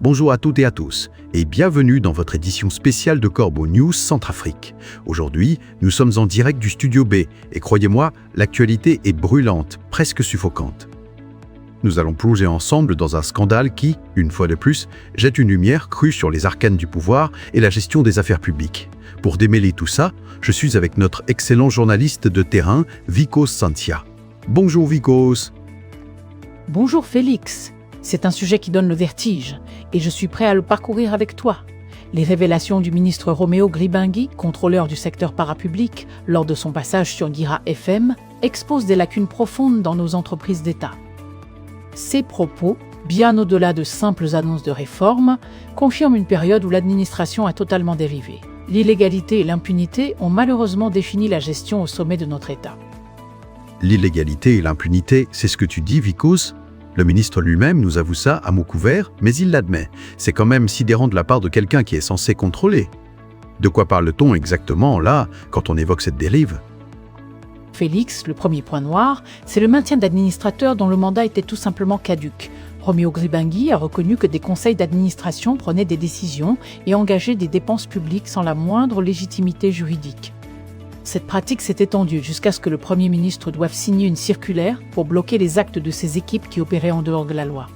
Bonjour à toutes et à tous, et bienvenue dans votre édition spéciale de Corbeau News Centrafrique. Aujourd'hui, nous sommes en direct du Studio B, et croyez-moi, l'actualité est brûlante, presque suffocante. Nous allons plonger ensemble dans un scandale qui, une fois de plus, jette une lumière crue sur les arcanes du pouvoir et la gestion des affaires publiques. Pour démêler tout ça, je suis avec notre excellent journaliste de terrain, Vikos Santia. Bonjour Vikos. Bonjour Félix. C'est un sujet qui donne le vertige, et je suis prêt à le parcourir avec toi. Les révélations du ministre Roméo Gribangui, contrôleur du secteur parapublic, lors de son passage sur Guira FM, exposent des lacunes profondes dans nos entreprises d'État. Ces propos, bien au-delà de simples annonces de réforme, confirment une période où l'administration a totalement dérivé. L'illégalité et l'impunité ont malheureusement défini la gestion au sommet de notre État. L'illégalité et l'impunité, c'est ce que tu dis, Vikos ? Le ministre lui-même nous avoue ça à mots couverts, mais il l'admet. C'est quand même sidérant de la part de quelqu'un qui est censé contrôler. De quoi parle-t-on exactement, là, quand on évoque cette dérive ? Félix, le premier point noir, c'est le maintien d'administrateurs dont le mandat était tout simplement caduc. Roméo Gribangui a reconnu que des conseils d'administration prenaient des décisions et engageaient des dépenses publiques sans la moindre légitimité juridique. Cette pratique s'est étendue jusqu'à ce que le Premier ministre doive signer une circulaire pour bloquer les actes de ces équipes qui opéraient en dehors de la loi.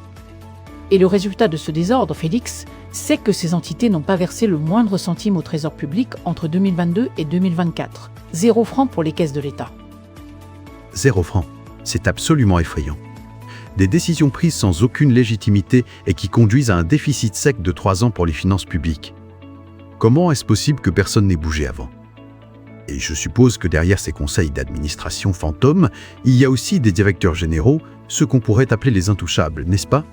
Et le résultat de ce désordre, Félix, c'est que ces entités n'ont pas versé le moindre centime au Trésor public entre 2022 et 2024. 0 franc pour les caisses de l'État. 0 franc. C'est absolument effrayant. Des décisions prises sans aucune légitimité et qui conduisent à un déficit sec de 3 ans pour les finances publiques. Comment est-ce possible que personne n'ait bougé avant ? Et je suppose que derrière ces conseils d'administration fantômes, il y a aussi des directeurs généraux, ceux qu'on pourrait appeler les intouchables, n'est-ce pas ?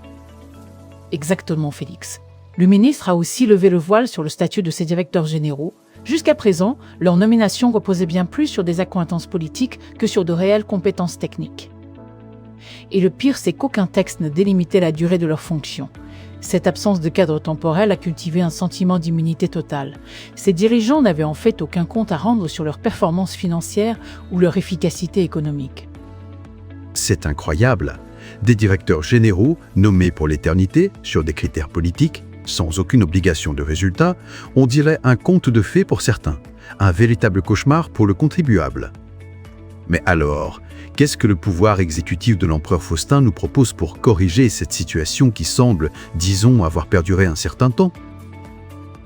Exactement, Félix. Le ministre a aussi levé le voile sur le statut de ces directeurs généraux. Jusqu'à présent, leur nomination reposait bien plus sur des accointances politiques que sur de réelles compétences techniques. Et le pire, c'est qu'aucun texte ne délimitait la durée de leurs fonctions. Cette absence de cadre temporel a cultivé un sentiment d'immunité totale. Ces dirigeants n'avaient en fait aucun compte à rendre sur leur performance financière ou leur efficacité économique. C'est incroyable. Des directeurs généraux, nommés pour l'éternité, sur des critères politiques, sans aucune obligation de résultat, on dirait un conte de fées pour certains, un véritable cauchemar pour le contribuable. Mais alors, qu'est-ce que le pouvoir exécutif de l'empereur Faustin nous propose pour corriger cette situation qui semble, disons, avoir perduré un certain temps ?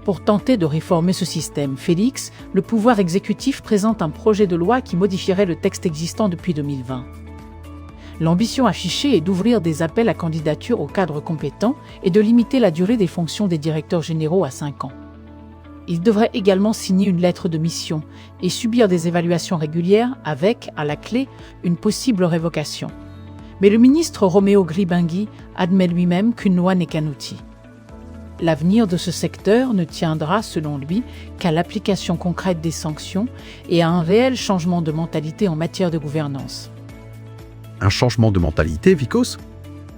Pour tenter de réformer ce système, Félix, le pouvoir exécutif présente un projet de loi qui modifierait le texte existant depuis 2020. L'ambition affichée est d'ouvrir des appels à candidature aux cadres compétents et de limiter la durée des fonctions des directeurs généraux à 5 ans. Il devrait également signer une lettre de mission et subir des évaluations régulières avec, à la clé, une possible révocation. Mais le ministre Roméo Gribangui admet lui-même qu'une loi n'est qu'un outil. L'avenir de ce secteur ne tiendra, selon lui, qu'à l'application concrète des sanctions et à un réel changement de mentalité en matière de gouvernance. Un changement de mentalité, Vikos ?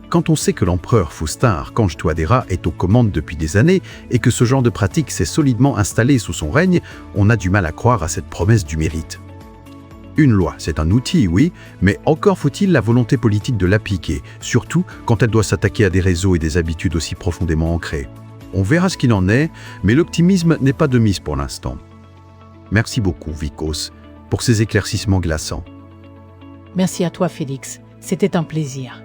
Quand on sait que l'empereur Faustin Archange Touadéra est aux commandes depuis des années et que ce genre de pratique s'est solidement installé sous son règne, on a du mal à croire à cette promesse du mérite. Une loi, c'est un outil, oui, mais encore faut-il la volonté politique de l'appliquer, surtout quand elle doit s'attaquer à des réseaux et des habitudes aussi profondément ancrées. On verra ce qu'il en est, mais l'optimisme n'est pas de mise pour l'instant. Merci beaucoup, Vikos, pour ces éclaircissements glaçants. Merci à toi, Félix. C'était un plaisir.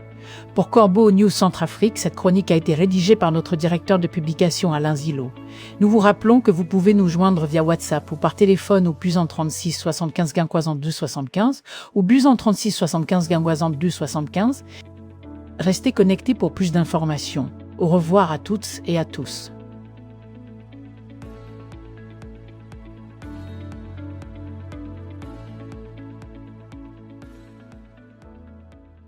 Pour Corbeau News Centrafrique, cette chronique a été rédigée par notre directeur de publication Alain Zillo. Nous vous rappelons que vous pouvez nous joindre via WhatsApp ou par téléphone au +1 36 75 guingoisante 2 75 ou +1 36 75 guingoisante 2 75. Restez connectés pour plus d'informations. Au revoir à toutes et à tous.